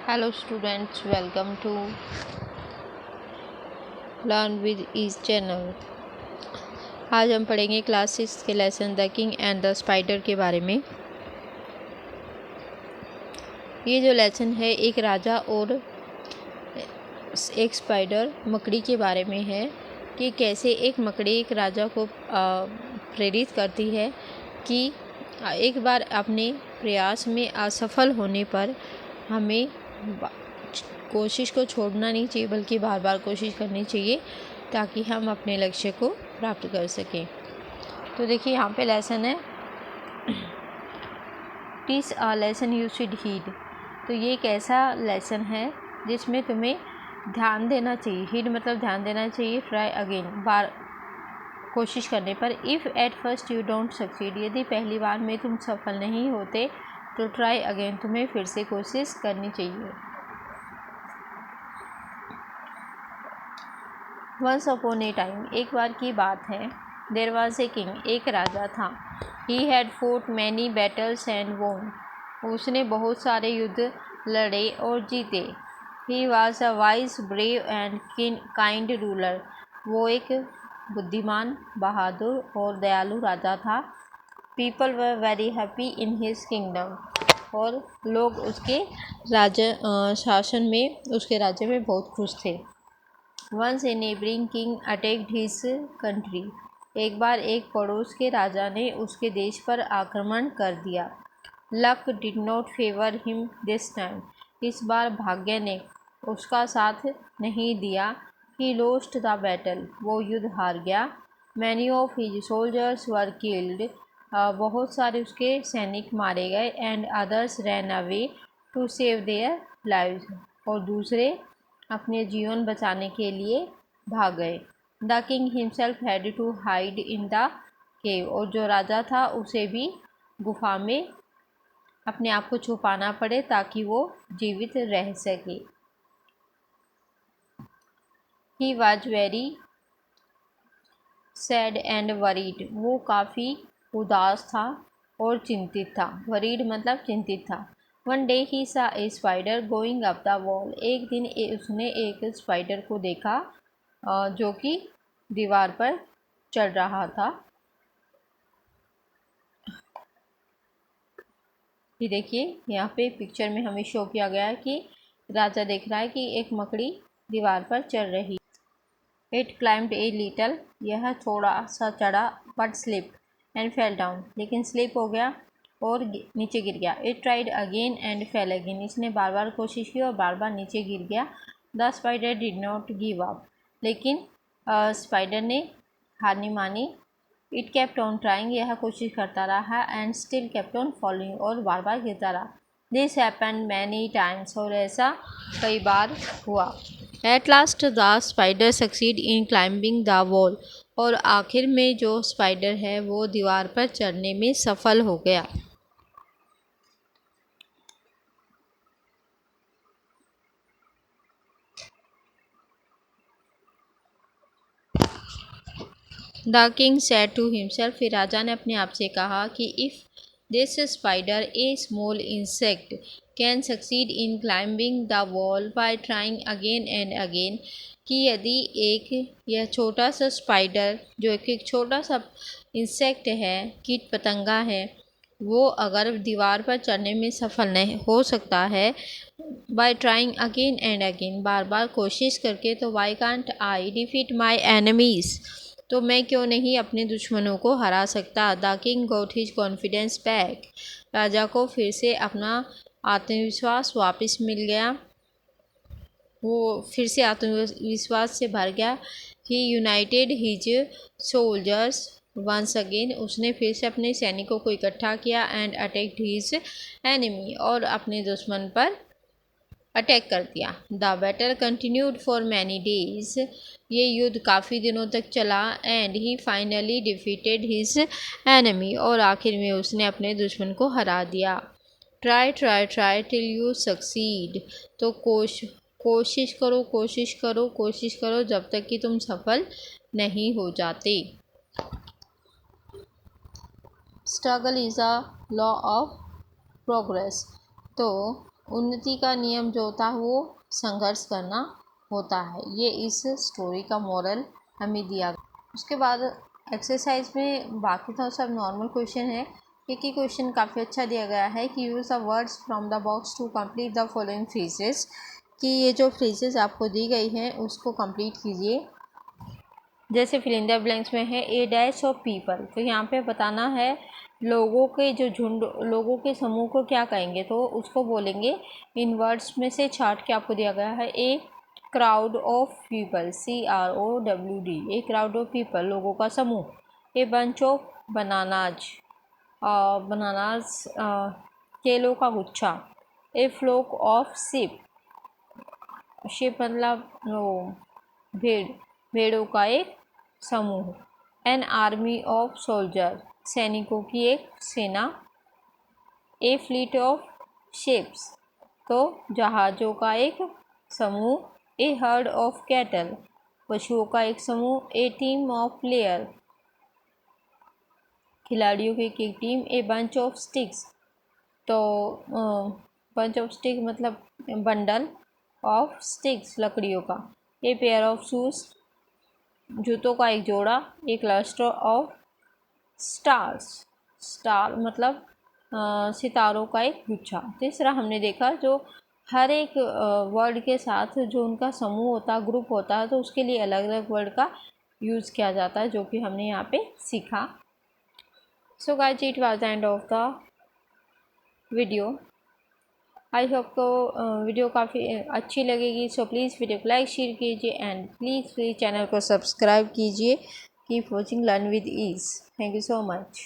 Hello students, welcome to Learn with Ease channel. आज हम पढ़ेंगे क्लास 6 के lesson the king and the spider के बारे में। ये जो लेसन है एक राजा और एक स्पाइडर मकड़ी के बारे में है कि कैसे एक मकड़ी एक राजा को प्रेरित करती है कि एक बार अपने प्रयास में असफल होने पर हमें कोशिश को छोड़ना नहीं चाहिए, बल्कि बार बार कोशिश करनी चाहिए ताकि हम अपने लक्ष्य को प्राप्त कर सकें। तो देखिए यहाँ पे लेसन है teach a lesson you should heed. तो ये एक ऐसा लेसन है जिसमें तुम्हें ध्यान देना चाहिए। हीड मतलब ध्यान देना चाहिए। ट्राई अगेन, बार कोशिश करने पर। If at first you don't succeed, यदि पहली बार में तुम सफल नहीं होते तो ट्राई अगेन, तुम्हें फिर से कोशिश करनी चाहिए। वंस अपॉन ए टाइम, एक बार की बात है। देयर वाज ए किंग, एक राजा था। He had fought many battles and वोन, उसने बहुत सारे युद्ध लड़े और जीते। He was a wise brave and kind ruler, वो एक बुद्धिमान, बहादुर और दयालु राजा था। People were very happy in his kingdom, और लोग उसके शासन में, उसके राज्य में बहुत खुश थे। Once a neighbouring king attacked his country, एक बार एक पड़ोस के राजा ने उसके देश पर आक्रमण कर दिया। Luck did not favour him this time, इस बार भाग्य ने उसका साथ नहीं दिया। ही लोस्ट द बैटल, वो युद्ध हार गया। Many of his soldiers were killed, बहुत सारे उसके सैनिक मारे गए। And others ran away to save their lives, और दूसरे अपने जीवन बचाने के लिए भाग गए। The king himself had to hide in the cave, और जो राजा था उसे भी गुफा में अपने आप को छुपाना पड़े ताकि वो जीवित रह सके। He was very sad and worried, वो काफ़ी उदास था और चिंतित था। वरीड मतलब चिंतित था। One day he saw a spider going up the wall, एक दिन उसने एक स्पाइडर को देखा जो कि दीवार पर चढ़ रहा था। ये देखिए यहाँ पे पिक्चर में हमें शो किया गया है कि राजा देख रहा है कि एक मकड़ी दीवार पर चढ़ रही। इट क्लाइम्ड ए लिटल, यह थोड़ा सा चढ़ा, but slip and fell down, लेकिन स्लिप हो गया और नीचे गिर गया। It tried again and fail again, इसने बार बार कोशिश की और बार बार नीचे गिर गया। The spider did not give up, लेकिन स्पाइडर ने हार नहीं मानी। इट केप्ट ऑन ट्राइंग, यह कोशिश करता रहा। And still kept on following, और बार बार गिरता रहा। दिस हैपेंड मैनी टाइम्स, और ऐसा कई बार हुआ। At last the spider succeed in climbing the wall, और आखिर में जो स्पाइडर है वो दीवार पर चढ़ने में सफल हो गया। The king said to himself, फिर राजा ने अपने आप से कहा कि if this spider a small insect can succeed in climbing the wall by trying again and again, कि यदि यह छोटा सा स्पाइडर जो एक छोटा सा इंसेक्ट है, कीट पतंगा है, वो अगर दीवार पर चढ़ने में सफल नहीं हो सकता है by trying again and again, बार बार कोशिश करके, तो why can't I defeat my enemies, तो मैं क्यों नहीं अपने दुश्मनों को हरा सकता। The king got his confidence back, राजा को फिर से अपना आत्मविश्वास वापस मिल गया, वो फिर से आत्मविश्वास से भर गया। He united his soldiers once again, उसने फिर से अपने सैनिकों को इकट्ठा किया। एंड अटैक्ड हिज एनिमी, और अपने दुश्मन पर अटैक कर दिया। The battle continued for many days, ये युद्ध काफ़ी दिनों तक चला। And he finally defeated his enemy, और आखिर में उसने अपने दुश्मन को हरा दिया। Try try try till you succeed, तो कोशिश करो कोशिश करो कोशिश करो जब तक कि तुम सफल नहीं हो जाते। Struggle is a law of progress, तो उन्नति का नियम जो होता है वो संघर्ष करना होता है। ये इस स्टोरी का मॉरल हमें दिया गया। उसके बाद एक्सरसाइज में बाकी तो सब नॉर्मल क्वेश्चन है। एक ही क्वेश्चन काफ़ी अच्छा दिया गया है कि use the words from the box to complete the following phrases, कि ये जो फ्रेजेस आपको दी गई हैं उसको कंप्लीट कीजिए। जैसे फिल इन द ब्लैंक्स में है ए डैश ऑफ पीपल, तो यहाँ पे बताना है लोगों के जो झुंड, लोगों के समूह को क्या कहेंगे, तो उसको बोलेंगे इन वर्ड्स में से छाट के आपको दिया गया है। A crowd of people, CROWD, a crowd of people लोगों का समूह। A bunch of bananas, bananas केलों का गुच्छा। ए फ्लोक ऑफ शिप, शिप मतलब वो भेड़, भेड़ों का एक समूह। एन आर्मी ऑफ सोल्जर, सैनिकों की एक सेना। ए फ्लीट ऑफ शिप्स, तो जहाज़ों का एक समूह। ए हर्ड ऑफ कैटल, पशुओं का एक समूह। ए टीम ऑफ प्लेयर, खिलाड़ियों की एक team. A bunch of sticks, तो बंच ऑफ स्टिक मतलब बंडल ऑफ स्टिक्स लकड़ियों का। ए पेयर ऑफ शूज़, जूतों का एक जोड़ा। ए क्लस्टर ऑफ स्टार्स, स्टार मतलब सितारों का एक गुच्छा। तीसरा हमने देखा जो हर एक वर्ड के साथ जो उनका समूह होता है, ग्रुप होता है, तो उसके लिए अलग अलग वर्ड का यूज़ किया जाता है, जो कि हमने यहाँ पे सीखा। So guys, it was the end of the video. I hope को वीडियो काफ़ी अच्छी लगेगी। सो प्लीज़ वीडियो को लाइक शेयर कीजिए एंड प्लीज़ चैनल को सब्सक्राइब कीजिए। Keep watching learn with ease. Thank you so much.